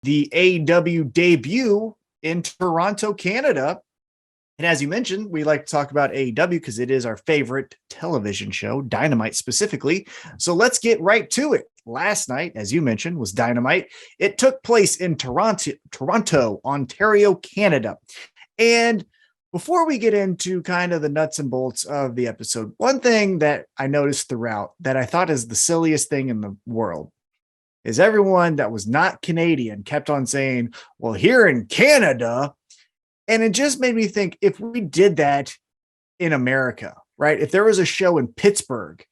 the AEW debut in Toronto, Canada. And as you mentioned, we like to talk about AEW because it is our favorite television show, Dynamite specifically. So let's get right to it. Last night, as you mentioned, was Dynamite. It took place in Toronto, Ontario, Canada. And before we get into kind of the nuts and bolts of the episode, one thing that I noticed throughout that I thought is the silliest thing in the world is everyone that was not Canadian kept on saying, well, here in Canada. And it just made me think, if we did that in America, right? If there was a show in Pittsburgh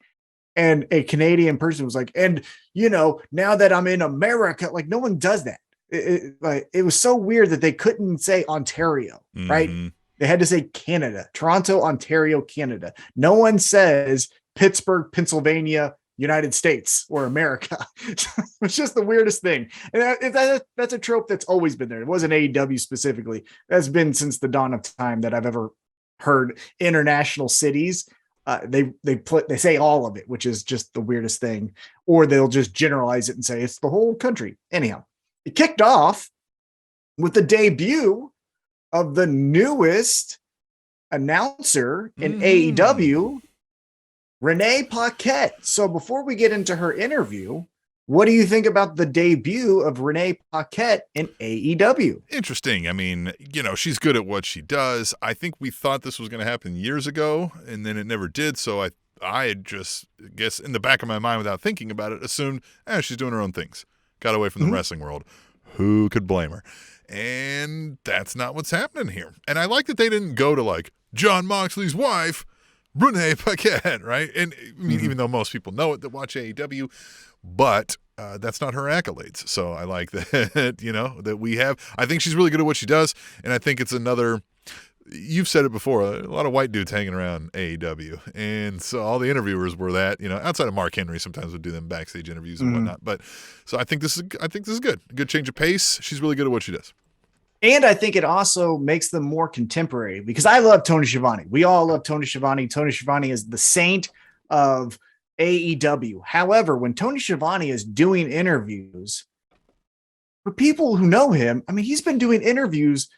and a Canadian person was like, and now that I'm in America, like no one does that. It was so weird that they couldn't say Ontario, right? They had to say Canada, Toronto, Ontario, Canada. No one says Pittsburgh, Pennsylvania, United States or America. It's just the weirdest thing. And that's a trope that's always been there. It wasn't AEW specifically. That's been since the dawn of time that I've ever heard international cities. They say all of it, which is just the weirdest thing. Or they'll just generalize it and say it's the whole country. Anyhow, it kicked off with the debut of the newest announcer in AEW, Renee Paquette. So before we get into her interview, what do you think about the debut of Renee Paquette in AEW? Interesting. I mean, she's good at what she does. I think we thought this was going to happen years ago, and then it never did. So I just guess in the back of my mind, without thinking about it, assumed she's doing her own things. Got away from the wrestling world. Who could blame her? And that's not what's happening here. And I like that they didn't go to like Jon Moxley's wife, Renee Paquette, right? And I mean, even though most people know it that watch AEW, but that's not her accolades. So I like that, that we have. I think she's really good at what she does. And I think it's another, you've said it before, a lot of white dudes hanging around AEW. And so all the interviewers were that, outside of Mark Henry, sometimes would do them backstage interviews and whatnot. But so I think this is good. A good change of pace. She's really good at what she does. And I think it also makes them more contemporary because I love Tony Schiavone. We all love Tony Schiavone. Tony Schiavone is the saint of AEW. However, when Tony Schiavone is doing interviews, for people who know him, I mean, he's been doing interviews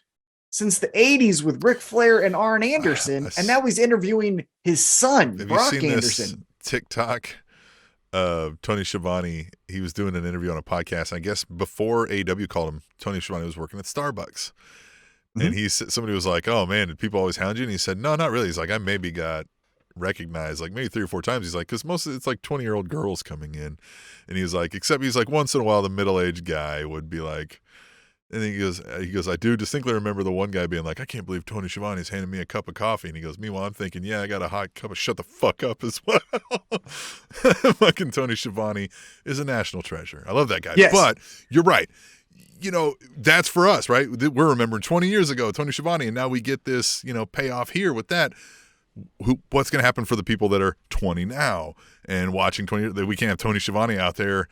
since the 80s with Ric Flair and Arn Anderson, and now he's interviewing his son, Brock Anderson. TikTok Tony Schiavone, he was doing an interview on a podcast. I guess before AEW called him, Tony Schiavone was working at Starbucks. And somebody was like, oh man, did people always hound you? And he said, no, not really. He's like, I maybe got recognized like maybe 3 or 4 times. He's like, because most of it's like 20-year-old girls coming in. And he's like, except he's like, once in a while the middle-aged guy would be like, and then he goes, I do distinctly remember the one guy being like, I can't believe Tony Schiavone's handing me a cup of coffee. And he goes, meanwhile, I'm thinking, yeah, I got a hot cup of shut the fuck up as well. Fucking Tony Schiavone is a national treasure. I love that guy. Yes. But you're right. That's for us, right? We're remembering 20 years ago, Tony Schiavone, and now we get this, payoff here with that. What's going to happen for the people that are 20 now and watching 20? We can't have Tony Schiavone out there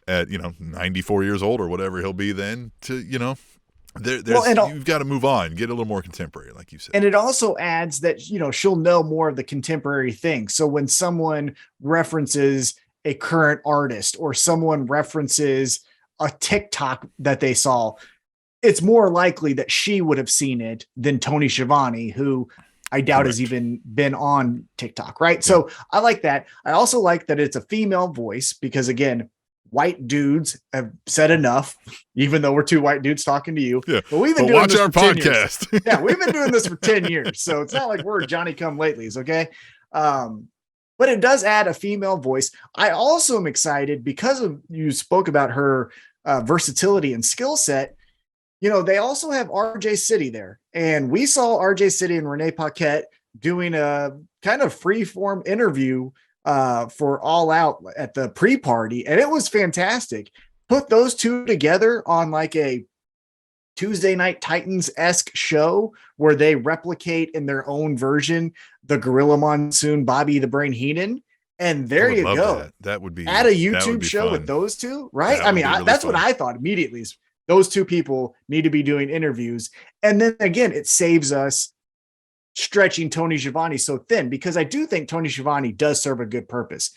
at 94 years old or whatever he'll be then to you've got to move on, get a little more contemporary, like you said. And it also adds that she'll know more of the contemporary thing. So when someone references a current artist or someone references a TikTok that they saw, it's more likely that she would have seen it than Tony Schiavone, who I doubt has even been on TikTok, right? Yeah. So I like that. I also like that it's a female voice because, again, white dudes have said enough, even though we're 2 white dudes talking to you. Yeah. But we've been doing this for 10 years. Yeah, we've been doing this for 10 years. So it's not like we're Johnny come latelys, okay? But it does add a female voice. I also am excited because of you spoke about her versatility and skill set. They also have RJ City there. And we saw RJ City and Renee Paquette doing a kind of free-form interview for All Out at the pre-party, and it was fantastic. Put those two together on like a Tuesday Night Titans-esque show where they replicate in their own version the Gorilla Monsoon, Bobby the Brain Heenan, and there you go. That would be at a YouTube show fun with those two, right? I mean, that's fun. What I thought immediately is those 2 people need to be doing interviews, and then again, it saves us stretching Tony Schiavone so thin because I do think Tony Schiavone does serve a good purpose.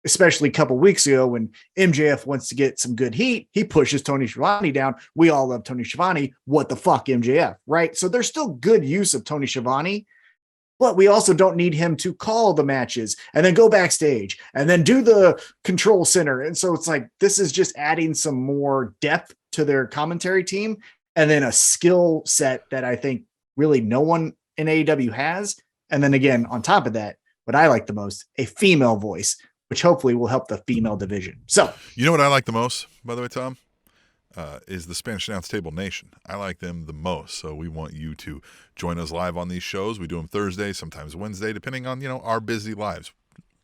especially a couple weeks ago when MJF wants to get some good heat, he pushes Tony Schiavone down. We all love Tony Schiavone. What the fuck, MJF, right? So there's still good use of Tony Schiavone, but we also don't need him to call the matches and then go backstage and then do the control center. And so it's like, this is just adding some more depth to their commentary team and then a skill set that I think really no one in AEW has. And then again, on top of that, what I like the most, a female voice, which hopefully will help the female division. So, you know what I like the most, by the way, Tom, is the Spanish Announce Table Nation. I like them the most. So we want you to join us live on these shows. We do them Thursday, sometimes Wednesday, depending on, our busy lives.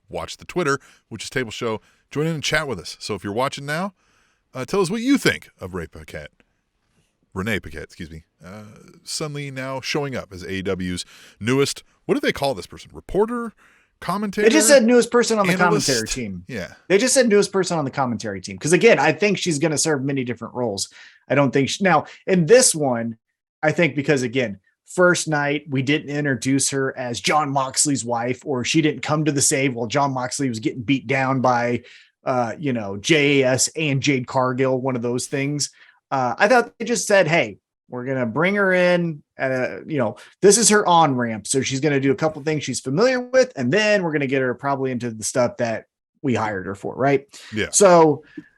Watch the Twitter, which is Table Show. Join in and chat with us. So if you're watching now, tell us what you think of Renee Paquette, suddenly now showing up as AEW's newest, what do they call this person? Reporter? Commentator? They just said newest person on the analyst? commentary team. Yeah. They just said newest person on the commentary team. Because again, I think she's going to serve many different roles. I don't think now in this one, I think because again, first night we didn't introduce her as John Moxley's wife, or she didn't come to the save while John Moxley was getting beat down by, JAS and Jade Cargill, one of those things. I thought they just said, hey, we're going to bring her in. This is her on ramp. So she's going to do a couple things she's familiar with. And then we're going to get her probably into the stuff that we hired her for. Right. Yeah. So